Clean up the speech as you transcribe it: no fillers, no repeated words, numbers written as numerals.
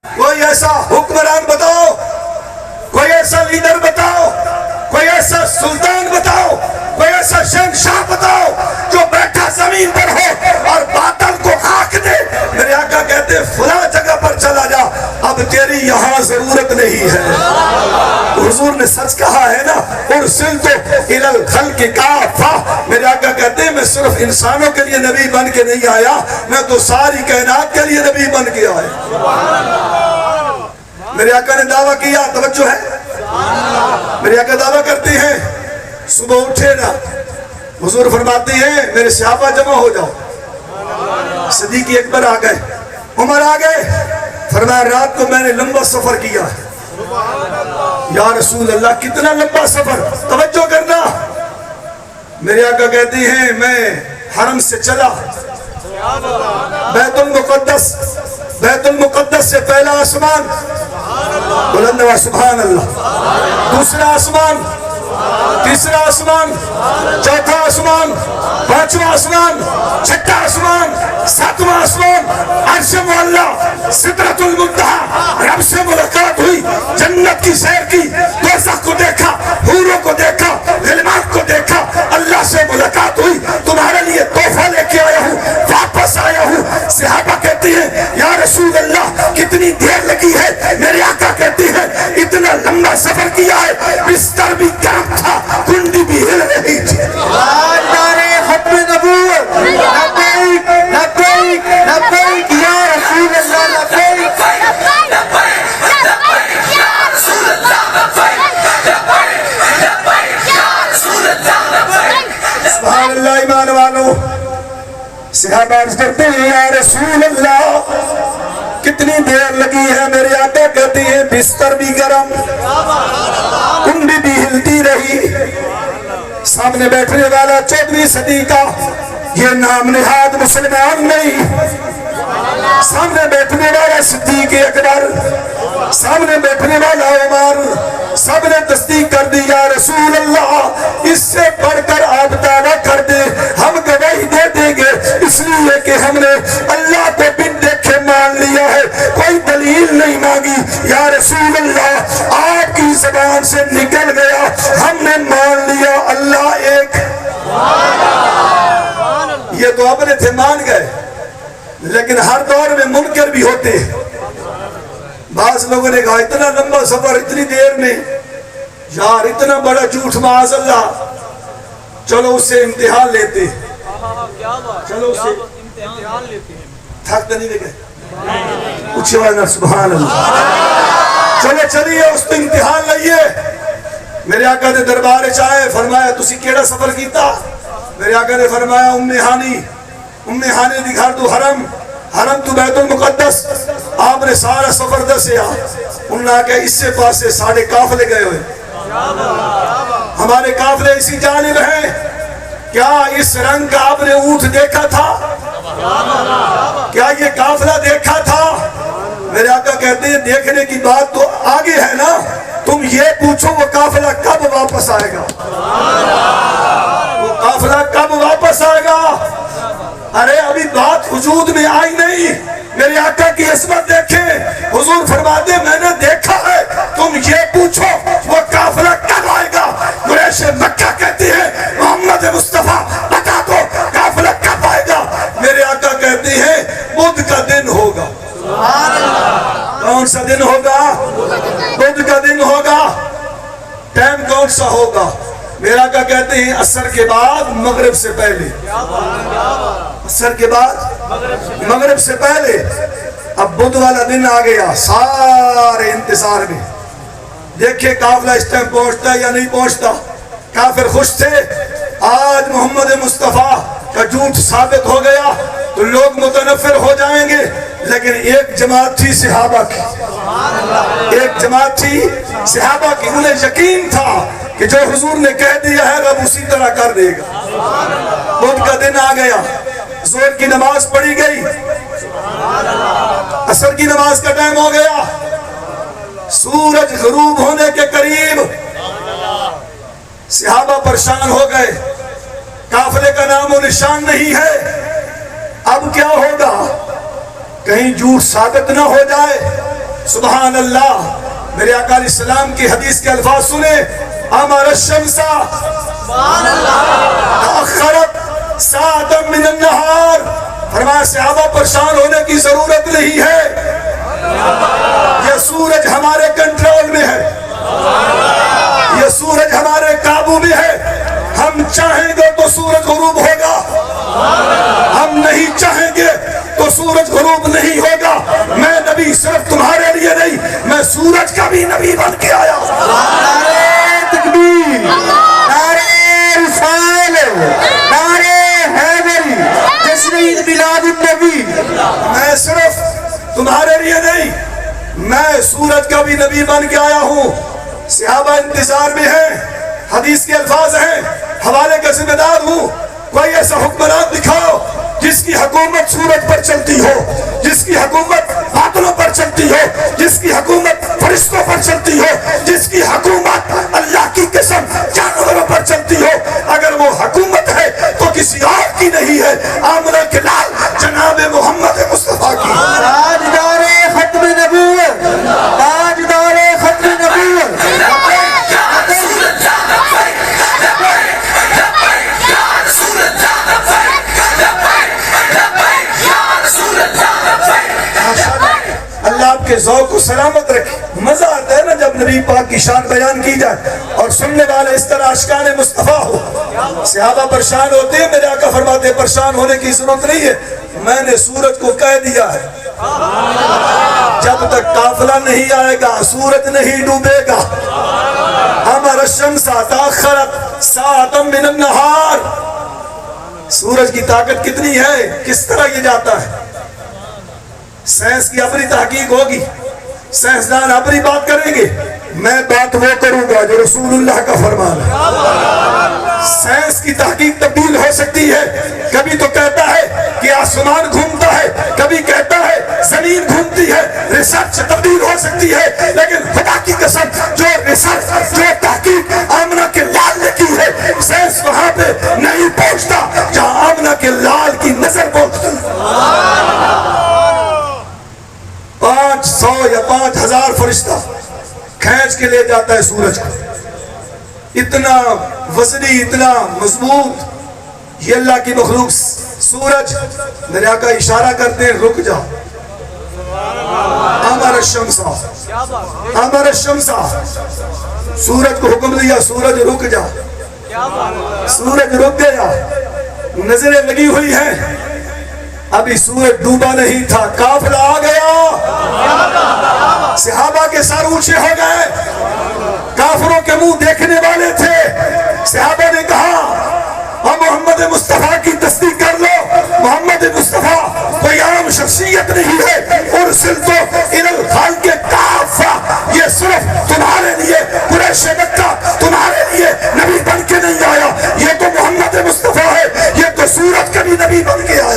کوئی ایسا حکمران بتاؤ، کوئی ایسا لیڈر بتاؤ، کوئی ایسا سلطان بتاؤ، کوئی ایسا شہنشاہ بتاؤ جو بیٹھا زمین پر ہو اور باطل کو ہانک دے۔ میرے آقا کہتے ہیں فلاں جگہ پر چلا جا، اب تیری یہاں ضرورت نہیں ہے۔ حضور نے سچ کہا ہے نا، ارسلت الی الخلق کافہ۔ میرے آقا کہتے ہیں میں صرف انسانوں کے لیے نبی بن کے نہیں آیا، میں تو ساری کائنات کے لیے نبی بن کے آیا۔ میرے آقا نے دعویٰ کیا، توجہ ہے، میرے آقا دعویٰ کرتے ہیں صبح اٹھے نا، حضور فرماتے ہیں میرے صحابہ جمع ہو جاؤ۔ صدیق اکبر آ گئے، عمر آ گئے، فرمایا رات کو میں نے لمبا سفر کیا۔ یا رسول اللہ کتنا لمبا سفر؟ توجہ کرنا، میرے آقا کہتے ہیں میں حرم سے چلا، بیت المقدس سے پہلا آسمان، بلند و سبحان اللہ، دوسرا آسمان، تیسرا آسمان، چوتھا آسمان، پانچواں آسمان، چھٹا آسمان، ساتواں آسمان، عرش معلیٰ، سدرۃ المنتہا، رب سے ملاقات ہوئی، جنت کی سیر کی، دوزخ کو دیکھا، حوروں کو دیکھا، غلمان کو دیکھا، اللہ سے ملاقات ہوئی، تمہارے لیے تحفہ لے کے آیا ہوں، واپس آیا ہوں۔ صحابہ کہتے ہیں یا رسول اللہ کتنی دیر لگی ہے؟ میرے آقا کہتے ہیں اتنا لمبا سفر کیا ہے، بستر بھی گرم تھا، کنڈی بھی ہل رہی تھی۔ نعرہ ختم نبوت، لبیک لبیک لبیک یا رسول اللہ، لبیک سبحان اللہ۔ ایمان والو، صحابہ عرض کرتے ہیں یا رسول اللہ کتنی دیر لگی ہے؟ میرے آقا کہتے ہیں بستر بھی گرم، کنڈی بھی ہلتی رہی۔ سامنے بیٹھنے والا 14ویں صدی کا یہ نام نہاد مسلمان نہیں، سامنے بیٹھنے والا صدیق اکبر، سامنے بیٹھنے والا عمر، سب نے تصدیق کر دی یا رسول اللہ اس سے بڑھ کر آپ دعویٰ کر دیں، ہم گواہی دے دیں گے، اس لیے کہ ہم نے اللہ کو بن دیکھے مان لیا ہے، کوئی دلیل نہیں مانگی۔ یا رسول اللہ آپ کی زبان سے نکل گیا، ہم نے مان لیا اللہ ایک۔ یہ تو اپنے تھے مان گئے، لیکن ہر دور میں منکر بھی ہوتے ہیں۔ بعض لوگوں نے کہا اتنا لمبا سفر اتنی دیر میں، یار اتنا بڑا جھوٹ معاذ اللہ، چلو اس سے امتحان لیتے، چلو اس سے امتحان لیتے ہیں۔ تھک تو نہیں لگے؟ اچھی والا سبحان اللہ۔ چلے چلیے اس تو امتحان لئیے۔ میرے آقا نے دربار چاہے، فرمایا تسی کیڑا سفر کیتا؟ میرے آقا نے فرمایا ام ہانی دی گھر تو حرم تو بیت المقدس۔ آپ نے سارا سفر دسیا، انہوں نے کہا اس سے پاسے ساڑھے قافلے گئے ہوئے، ہمارے قافلے اسی جانب ہیں، کیا اس رنگ کا آپ نے اونٹ دیکھا تھا؟ کیا یہ قافلہ دیکھا تھا؟ میرے آقا کہتے ہیں دیکھنے کی بات تو آگے ہے نا، تم یہ پوچھو وہ قافلہ کب واپس آئے گا؟ وہ قافلہ کب واپس آئے گا؟ ارے ابھی بات وجود میں آئی نہیں۔ میرے آقا کی عظمت دیکھیں، حضور فرماتے میں نے دیکھا ہے، تم یہ پوچھو وہ قافلہ کب آئے گا؟ قریش مکہ کہتے ہیں محمد مصطفیٰ بتا دو قافلہ کب آئے گا؟ میرے آقا کہتے ہیں بدھ کا دن ہوگا۔ کون سا دن ہوگا؟ بدھ کا دن ہوگا۔ ٹائم کون سا ہوگا؟ میرا آقا کہتے ہیں عصر کے بعد مغرب سے پہلے، عصر کے بعد مغرب سے پہلے۔ اب بدھ والا دن آ گیا، سارے انتظار میں، دیکھیں قافلہ اس ٹائم پہنچتا ہے یا نہیں پہنچتا۔ کافر خوش تھے، آج محمد مصطفیٰ کا جھوٹ ثابت ہو گیا تو لوگ متنفر ہو جائیں گے، لیکن ایک جماعت تھی صحابہ کی، ایک جماعت تھی صحابہ کی، انہیں یقین تھا کہ جو حضور نے کہہ دیا ہے رب اسی طرح کر دے گا۔ بدھ کا دن آ گیا، ظہر کی نماز پڑھی گئی، عصر کی نماز کا ٹائم ہو گیا، سورج غروب ہونے کے قریب صحابہ پریشان ہو گئے، قافلے کا نام و نشان نہیں ہے۔ اب کیا ہوگا؟ کہیں جھوٹ ثابت نہ ہو جائے، سبحان اللہ. میرے آقا علیہ السلام کی حدیث کے الفاظ سنیں. امر الشمس تأخرت ساعتا من النہار. فرمایا صحابہ پریشان ہونے کی ضرورت نہیں ہے، یہ سورج ہمارے کنٹرول میں ہے، یہ سورج ہمارے قابو میں ہے. ہم چاہیں گے تو سورج غروب ہوگا، ہم نہیں چاہیں گے تو سورج غروب نہیں ہوگا. میں نبی صرف تمہارے لیے نہیں، میں سورج کا بھی نبی بن کے آیا. نعرہ تکبیر، نعرہ رسالت، نعرہ حیدری، جشن عید میلاد النبی. میں صرف تمہارے لیے نہیں، میں سورج کا بھی نبی بن کے آیا ہوں. صحابہ انتظار میں ہیں، حدیث کے الفاظ ہیں، حوالے کا ذمہ دار ہوں. کوئی ایسا حکمران دکھاؤ جس کی حکومت سورج پر چلتی ہو، جس کی حکومت بادلوں پر چلتی ہو، جس کی حکومت فرشتوں پر چلتی ہو، جس کی حکومت اللہ کی قسم جانوروں پر چلتی ہو. اگر وہ حکومت ہے تو کسی اور کی نہیں ہے، آمنہ کے لال جناب محمد مصطفیٰ کی. تاجدار ختم نبوت، تاجدار ختم نبوت. اللہ آپ کے ذوق کو سلامت رکھے. مزہ آتا ہے نا جب نبی پاک کی شان بیان کی جائے اور سننے والے اس طرح عاشقان مصطفیٰ ہو. صحابہ پریشان ہوتے ہیں، میرے آقا فرماتے ہیں پریشان ہونے کی ضرورت نہیں ہے، میں نے سورج کو کہہ دیا ہے جب تک قافلہ نہیں آئے گا سورج نہیں ڈوبے گا. امر الشمس تأخرت ساعتا من النہار. سورج کی طاقت کتنی ہے، کس طرح یہ جاتا ہے. سائنس کی اپنی تحقیق ہوگی، سائنسدان اپنی بات کریں گے، میں بات وہ کروں گا جو رسول اللہ کا فرمان ہے. سائنس کی تحقیق تبدیل ہو سکتی ہے، کبھی تو کہتا ہے کہ آسمان گھومتا ہے، کبھی کہتا ہے زمین گھومتی ہے. ریسرچ تبدیل ہو سکتی ہے، لیکن خدا کی قسم جو ریسرچ جو تحقیق آمنہ کے لال نے کی ہے، سائنس وہاں پہ نہیں پہنچتا جہاں آمنہ کے لال کی نظر پہنچتی. 500 یا 5000 فرشتہ کھینچ کے لے جاتا ہے سورج کو. اتنا وزنی، اتنا مضبوط یہ اللہ کی مخلوق. سورج میرے آقا اشارہ کرتے ہیں رک جاؤ. امر الشمس، امر الشمس. سورج کو حکم دیا سورج رک جا. سورج رک گیا، نظریں لگی ہوئی ہیں. ابھی سورج ڈوبا نہیں تھا، قافلہ آ گیا. صحابہ کے سر اونچے ہو گئے، کافروں کے منہ دیکھنے والے تھے. صحابہ نے کہا ہم محمد مصطفیٰ کی تصدیق کر لو. محمد مصطفیٰ کوئی عام شخصیت نہیں ہے. ارسلت الی الخلق کافہ، یہ صرف تمہارے لیے قریش مکہ تمہارے لیے نبی بن کے نہیں آیا. یہ تو محمد مصطفیٰ ہے، یہ تو سورج کا بھی نبی بن کے آیا.